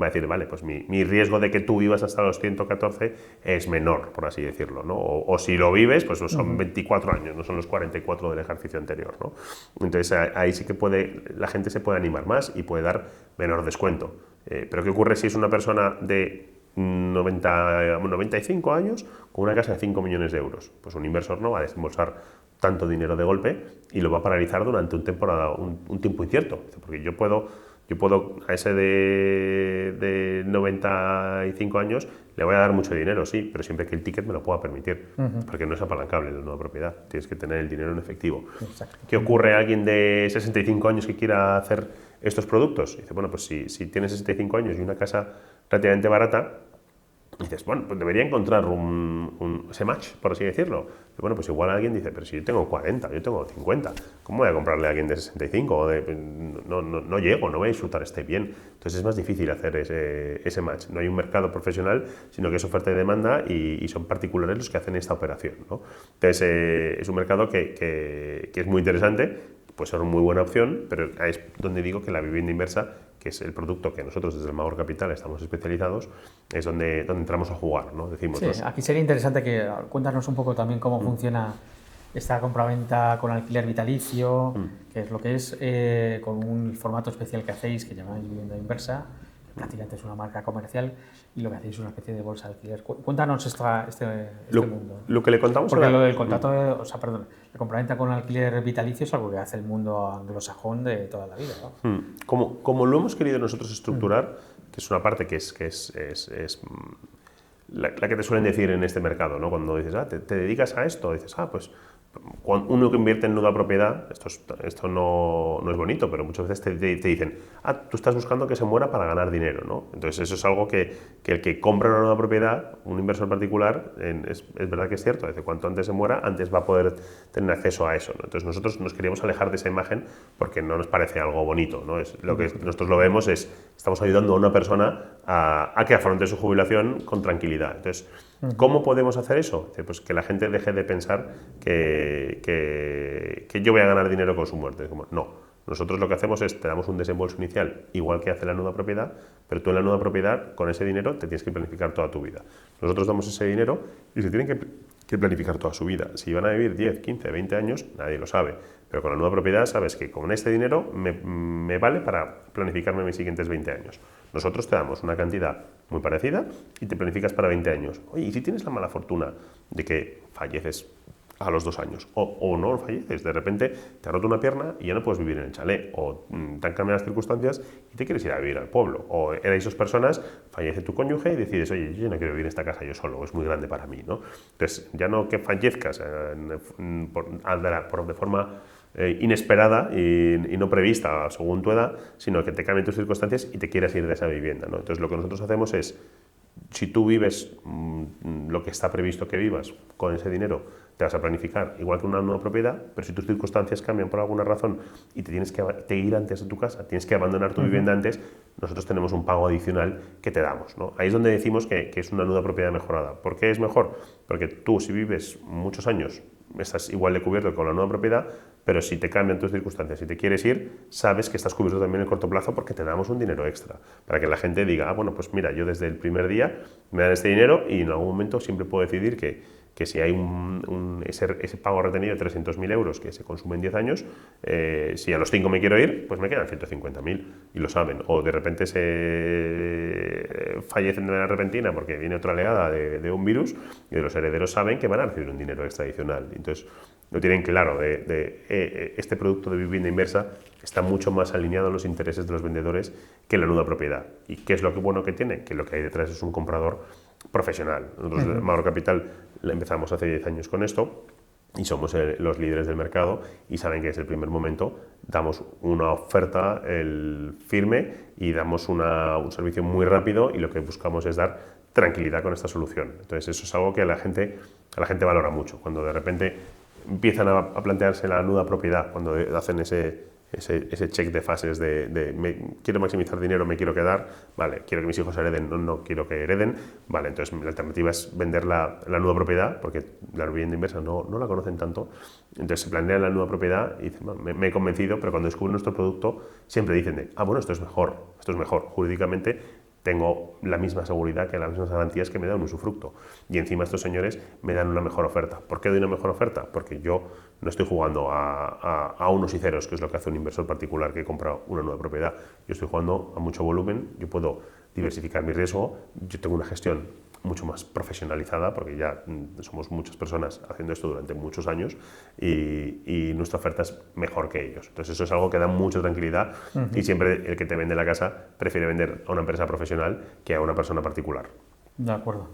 Speaker 2: va a decir, vale, pues mi riesgo de que tú vivas hasta los 114 es menor, por así decirlo, ¿no? O si lo vives, pues son 24 años, no son los 44 del ejercicio anterior, ¿no? Entonces ahí sí que la gente se puede animar más y puede dar menor descuento. Pero ¿qué ocurre si es una persona de 95 años con una casa de 5 millones de euros? Pues un inversor no va a desembolsar tanto dinero de golpe y lo va a paralizar durante un tiempo incierto. Porque yo puedo a ese de 95 años le voy a dar mucho dinero, sí, pero siempre que el ticket me lo pueda permitir, porque no es apalancable la nueva propiedad, tienes que tener el dinero en efectivo.
Speaker 1: Exacto.
Speaker 2: ¿Qué ocurre a alguien de 65 años que quiera hacer estos productos? Y dice, bueno, pues si tienes 65 años y una casa relativamente barata, dices, bueno, pues debería encontrar ese match, por así decirlo. Y bueno, pues igual alguien dice, pero si yo tengo 40, yo tengo 50, ¿cómo voy a comprarle a alguien de 65? No llego, no voy a disfrutar este bien. Entonces es más difícil hacer ese match. No hay un mercado profesional, sino que es oferta y demanda y son particulares los que hacen esta operación, ¿no? Entonces es un mercado que es muy interesante, puede ser una muy buena opción, pero es donde digo que la vivienda inversa, que es el producto que nosotros desde el Magor Capital estamos especializados, es donde entramos a jugar, ¿no? Decimos,
Speaker 1: sí, aquí sería interesante que cuéntanos un poco también cómo funciona esta compraventa con alquiler vitalicio, que es lo que es, con un formato especial que hacéis, que llamáis vivienda inversa, que prácticamente es una marca comercial, y lo que hacéis es una especie de bolsa de alquiler. Cuéntanos este mundo.
Speaker 2: Lo que le contamos
Speaker 1: Porque lo del contrato, la compraventa con alquiler vitalicio es algo que hace el mundo anglosajón de toda la vida, ¿no?
Speaker 2: Como lo hemos querido nosotros estructurar, que es una parte que es la que te suelen decir en este mercado, ¿no? Cuando dices, te dedicas a esto, dices, pues cuando uno que invierte en nueva propiedad, esto no es bonito, pero muchas veces te dicen, tú estás buscando que se muera para ganar dinero, ¿no? Entonces eso es algo que el que compra una nueva propiedad, un inversor particular, es verdad que es cierto, es decir, cuanto antes se muera, antes va a poder tener acceso a eso, ¿no? Entonces nosotros nos queríamos alejar de esa imagen porque no nos parece algo bonito, ¿no? Lo que nosotros lo vemos estamos ayudando a una persona a que afronte su jubilación con tranquilidad. Entonces, ¿cómo podemos hacer eso? Pues que la gente deje de pensar que yo voy a ganar dinero con su muerte. No, nosotros lo que hacemos es, te damos un desembolso inicial, igual que hace la nueva propiedad, pero tú en la nueva propiedad, con ese dinero, te tienes que planificar toda tu vida. Nosotros damos ese dinero y se tienen que planificar toda su vida. Si van a vivir 10, 15, 20 años, nadie lo sabe. Pero con la nueva propiedad sabes que con este dinero me vale para planificarme mis siguientes 20 años. Nosotros te damos una cantidad muy parecida y te planificas para 20 años. Oye, y si tienes la mala fortuna de que falleces a los 2 años o no falleces, de repente te ha roto una pierna y ya no puedes vivir en el chalet o te han cambiado las circunstancias y te quieres ir a vivir al pueblo, o erais 2 personas, fallece tu cónyuge y decides, oye, yo no quiero vivir en esta casa yo solo, es muy grande para mí, ¿no? Entonces, ya no que fallezcas de forma inesperada y no prevista según tu edad, sino que te cambien tus circunstancias y te quieras ir de esa vivienda, ¿no? Entonces lo que nosotros hacemos es Si tú vives lo que está previsto que vivas con ese dinero, te vas a planificar igual que una nueva propiedad, pero si tus circunstancias cambian por alguna razón y te tienes que ir antes de tu casa, tienes que abandonar tu vivienda antes, nosotros tenemos un pago adicional que te damos, ¿no? Ahí es donde decimos que es una nueva propiedad mejorada. ¿Por qué es mejor? Porque tú, si vives muchos años, estás igual de cubierto que con la nueva propiedad, pero si te cambian tus circunstancias, si te quieres ir, sabes que estás cubierto también en el corto plazo porque te damos un dinero extra, para que la gente diga, bueno, pues mira, yo desde el primer día me dan este dinero y en algún momento siempre puedo decidir que si hay ese pago retenido de 300.000 euros que se consume en 10 años, si a los 5 me quiero ir, pues me quedan 150.000 y lo saben. O de repente se fallecen de manera repentina porque viene otra oleada de un virus y los herederos saben que van a recibir un dinero extra adicional. Entonces, lo tienen claro, este producto de vivienda inversa está mucho más alineado a los intereses de los vendedores que la nueva propiedad. ¿Y qué es lo bueno que tiene? Que lo que hay detrás es un comprador profesional. Nosotros, Magro Capital, empezamos hace 10 años con esto y somos los líderes del mercado y saben que desde el primer momento damos una oferta firme y damos un servicio muy rápido y lo que buscamos es dar tranquilidad con esta solución. Entonces eso es algo que la gente valora mucho. Cuando de repente empiezan a plantearse la nueva propiedad, cuando hacen ese check de fases quiero maximizar dinero, me quiero quedar, vale, quiero que mis hijos hereden, no quiero que hereden, vale, entonces la alternativa es vender la nueva propiedad, porque la vivienda inversa no la conocen tanto, entonces se plantean la nueva propiedad y dicen, me he convencido, pero cuando descubren nuestro producto siempre dicen, bueno, esto es mejor, jurídicamente tengo la misma seguridad que las mismas garantías que me da un usufructo. Y encima estos señores me dan una mejor oferta. ¿Por qué doy una mejor oferta? Porque yo no estoy jugando a unos y ceros, que es lo que hace un inversor particular que compra una nueva propiedad. Yo estoy jugando a mucho volumen, yo puedo diversificar mi riesgo, yo tengo una gestión mucho más profesionalizada, porque ya somos muchas personas haciendo esto durante muchos años y nuestra oferta es mejor que ellos. Entonces eso es algo que da mucha tranquilidad y siempre el que te vende la casa prefiere vender a una empresa profesional que a una persona particular.
Speaker 1: De acuerdo.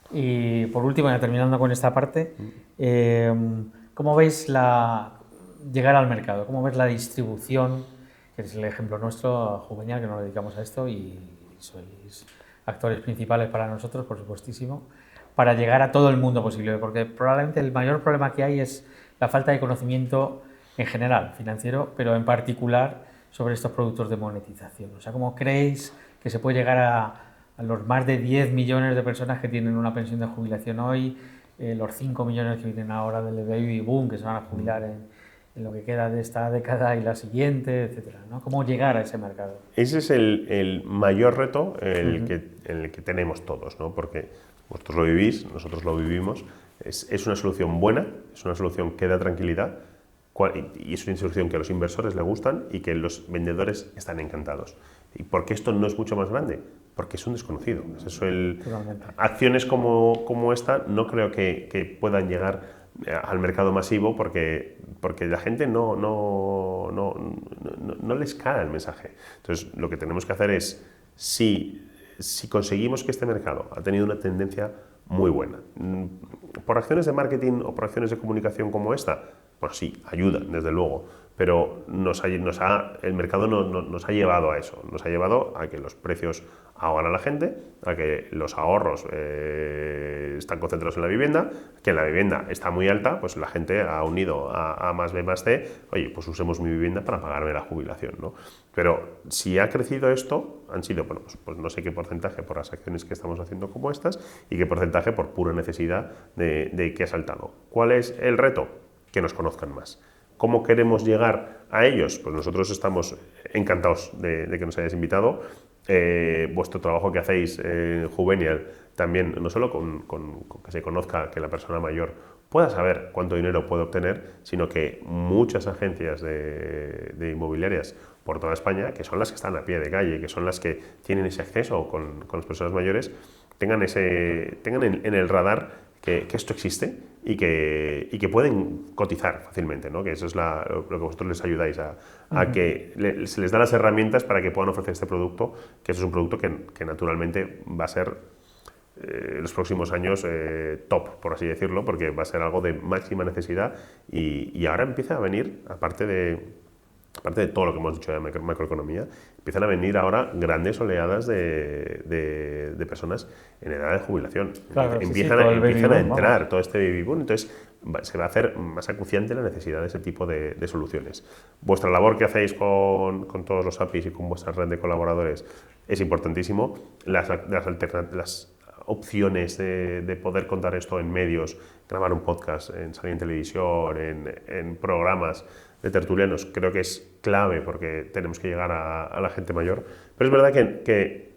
Speaker 1: Y por último, ya terminando con esta parte, ¿cómo veis llegar al mercado? ¿Cómo ves la distribución? Que es el ejemplo nuestro, Juvenial, que nos dedicamos a esto y sois actores principales para nosotros, por supuestísimo, para llegar a todo el mundo posible, porque probablemente el mayor problema que hay es la falta de conocimiento en general, financiero, pero en particular sobre estos productos de monetización. O sea, ¿cómo creéis que se puede llegar a los más de 10 millones de personas que tienen una pensión de jubilación hoy, los 5 millones que vienen ahora del baby boom, que se van a jubilar en lo que queda de esta década y la siguiente, etcétera, ¿no? ¿Cómo llegar a ese mercado?
Speaker 2: Ese es el mayor reto en el que tenemos todos, ¿no? Porque vosotros lo vivís, nosotros lo vivimos. Es una solución buena, es una solución que da tranquilidad y es una solución que a los inversores les gustan y que los vendedores están encantados. ¿Y por qué esto no es mucho más grande? Porque es un desconocido. Acciones como esta no creo que puedan llegar al mercado masivo porque la gente no les cae el mensaje. Entonces, lo que tenemos que hacer es, si conseguimos que este mercado ha tenido una tendencia muy buena, por acciones de marketing o por acciones de comunicación como esta, pues sí, ayudan, desde luego, pero el mercado nos ha llevado a eso, nos ha llevado a que los precios ahogan a la gente, a que los ahorros están concentrados en la vivienda, que en la vivienda está muy alta, pues la gente ha unido a más B más C, oye, pues usemos mi vivienda para pagarme la jubilación, ¿no? Pero si ha crecido esto, han sido, bueno, pues no sé qué porcentaje por las acciones que estamos haciendo como estas y qué porcentaje por pura necesidad de que ha saltado. ¿Cuál es el reto? Que nos conozcan más. ¿Cómo queremos llegar a ellos? Pues nosotros estamos encantados de que nos hayáis invitado. Vuestro trabajo que hacéis en Juvenial también, no solo con que se conozca, que la persona mayor pueda saber cuánto dinero puede obtener, sino que muchas agencias de inmobiliarias por toda España, que son las que están a pie de calle, que son las que tienen ese acceso con las personas mayores, tengan en el radar que esto existe y que pueden cotizar fácilmente, ¿no? Que eso es lo que vosotros les ayudáis a que se les da las herramientas para que puedan ofrecer este producto, que eso es un producto que naturalmente va a ser los próximos años top, por así decirlo, porque va a ser algo de máxima necesidad y ahora empieza a venir, aparte de aparte de todo lo que hemos dicho de macroeconomía, empiezan a venir ahora grandes oleadas de personas en edad de jubilación.
Speaker 1: Claro,
Speaker 2: Empiezan
Speaker 1: todo el baby
Speaker 2: a
Speaker 1: boom,
Speaker 2: entrar
Speaker 1: vamos.
Speaker 2: todo este baby boom, entonces se va a hacer más acuciante la necesidad de ese tipo de soluciones. Vuestra labor que hacéis con todos los APIs y con vuestra red de colaboradores es importantísimo. Las opciones de poder contar esto en medios, grabar un podcast, en salir en televisión, en programas de tertulianos, creo que es clave porque tenemos que llegar a la gente mayor. Pero es verdad que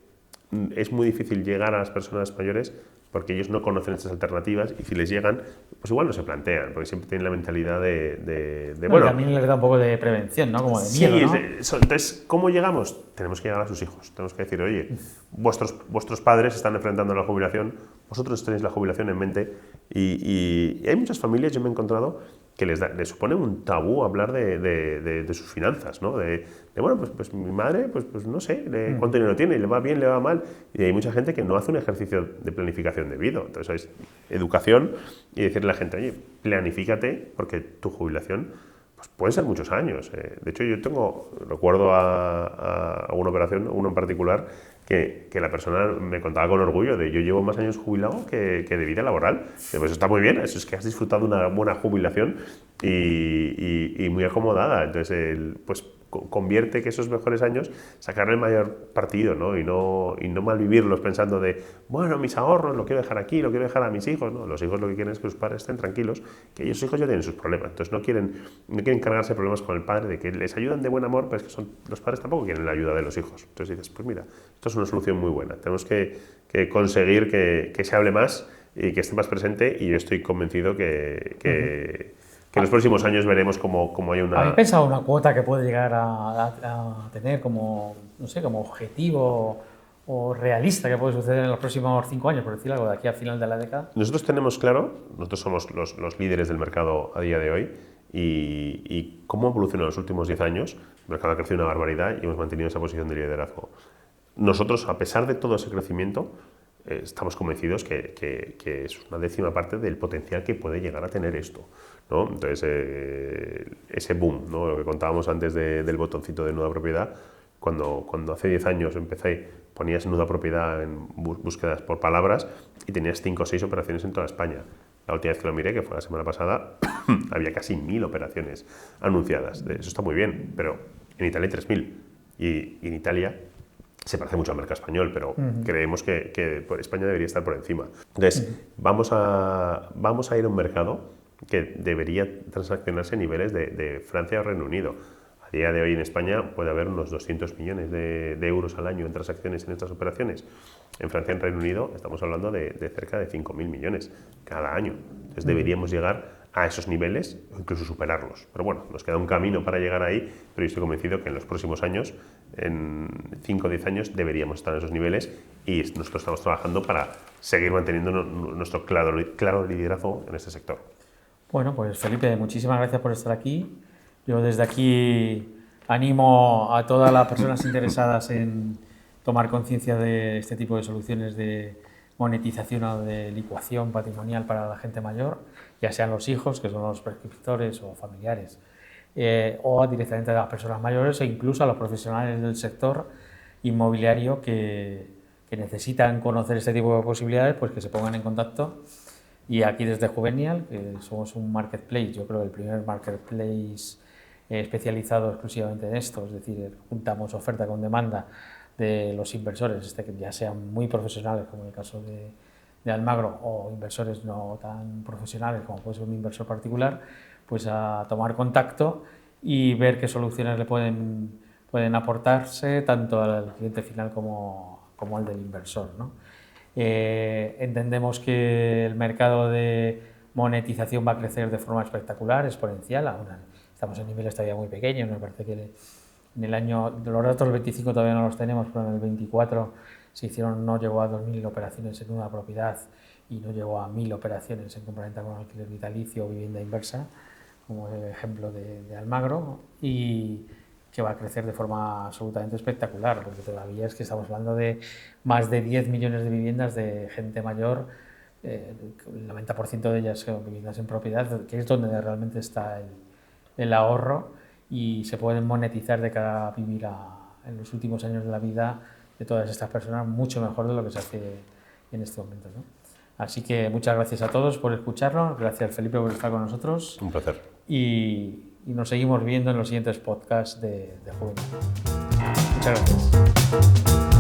Speaker 2: es muy difícil llegar a las personas mayores porque ellos no conocen estas alternativas y si les llegan, pues igual no se plantean, porque siempre tienen la mentalidad
Speaker 1: Bueno, y también les da un poco de prevención, ¿no? Como de miedo,
Speaker 2: sí,
Speaker 1: ¿no?
Speaker 2: entonces, ¿cómo llegamos? Tenemos que llegar a sus hijos. Tenemos que decir, oye, vuestros padres están enfrentando la jubilación, vosotros tenéis la jubilación en mente y hay muchas familias, yo me he encontrado, que les supone un tabú hablar de sus finanzas, ¿no? Bueno, pues mi madre, pues no sé cuánto dinero tiene, le va bien, le va mal. Y hay mucha gente que no hace un ejercicio de planificación debido. Entonces, es educación y decirle a la gente, oye, planifícate porque tu jubilación pues pueden ser muchos años. De hecho, yo recuerdo a una operación, uno en particular, que la persona me contaba con orgullo de yo llevo más años jubilado que de vida laboral. Pues está muy bien, eso es que has disfrutado de una buena jubilación y muy acomodada. Entonces, pues convierte que esos mejores años, sacarle el mayor partido, ¿no? Y no malvivirlos pensando bueno, mis ahorros, lo quiero dejar aquí, lo quiero dejar a mis hijos, ¿no? Los hijos lo que quieren es que sus padres estén tranquilos, que ellos hijos ya tienen sus problemas, entonces no quieren cargarse de problemas con el padre, de que les ayudan de buen amor, pero es que los padres tampoco quieren la ayuda de los hijos. Entonces dices, pues mira, esto es una solución muy buena, tenemos que conseguir que se hable más y que esté más presente y yo estoy convencido que en los próximos años veremos cómo hay una...
Speaker 1: ¿Habéis pensado una cuota que puede llegar a tener como, no sé, como objetivo o realista que puede suceder en los próximos 5 años, por decir algo, de aquí al final de la década?
Speaker 2: Nosotros tenemos claro, nosotros somos los líderes del mercado a día de hoy y cómo evoluciona en los últimos 10 años. El mercado ha crecido una barbaridad y hemos mantenido esa posición de liderazgo. Nosotros, a pesar de todo ese crecimiento, estamos convencidos que es una décima parte del potencial que puede llegar a tener esto, ¿no? Entonces, ese boom, ¿no? Lo que contábamos antes del botoncito de nueva propiedad, cuando hace 10 años ponías nueva propiedad en búsquedas por palabras y tenías 5 o 6 operaciones en toda España. La última vez que lo miré, que fue la semana pasada, había casi 1000 operaciones anunciadas. Eso está muy bien, pero en Italia hay 3000 y en Italia se parece mucho al mercado español, pero creemos que España debería estar por encima. Entonces, vamos a ir a un mercado que debería transaccionarse a niveles de Francia o Reino Unido. A día de hoy en España puede haber unos 200 millones de euros al año en transacciones en estas operaciones. En Francia y en Reino Unido estamos hablando de cerca de 5.000 millones cada año. Entonces, deberíamos llegar a esos niveles o incluso superarlos. Pero bueno, nos queda un camino para llegar ahí, pero yo estoy convencido que en los próximos años, en 5 o 10 años, deberíamos estar en esos niveles y nosotros estamos trabajando para seguir manteniendo nuestro claro liderazgo en este sector.
Speaker 1: Bueno, pues Felipe, muchísimas gracias por estar aquí. Yo desde aquí animo a todas las personas interesadas en tomar conciencia de este tipo de soluciones de monetización o de licuación patrimonial para la gente mayor, ya sean los hijos, que son los prescriptores o familiares, o directamente a las personas mayores e incluso a los profesionales del sector inmobiliario que necesitan conocer este tipo de posibilidades, pues que se pongan en contacto. Y aquí desde Juvenial, que somos un marketplace, yo creo el primer marketplace especializado exclusivamente en esto, es decir, juntamos oferta con demanda de los inversores, que ya sean muy profesionales, como en el caso de Almagro, o inversores no tan profesionales, como puede ser un inversor particular, pues a tomar contacto y ver qué soluciones le pueden aportarse tanto al cliente final como al del inversor, ¿no? Entendemos que el mercado de monetización va a crecer de forma espectacular, exponencial. Ahora estamos en niveles todavía muy pequeños. Me parece que en el año, los datos del 25 todavía no los tenemos, pero en el 24 no llegó a 2.000 operaciones en una propiedad y no llegó a 1.000 operaciones en compraventa con alquiler vitalicio o vivienda inversa, como el ejemplo de Almagro, y que va a crecer de forma absolutamente espectacular, porque todavía es que estamos hablando de más de 10 millones de viviendas de gente mayor, el 90% de ellas son viviendas en propiedad, que es donde realmente está el ahorro, y se pueden monetizar de cara a vivir en los últimos años de la vida de todas estas personas mucho mejor de lo que se hace en este momento, ¿no? Así que muchas gracias a todos por escucharnos, gracias Felipe por estar con nosotros.
Speaker 2: Un placer.
Speaker 1: Y nos seguimos viendo en los siguientes podcasts de Juvenil. Muchas gracias.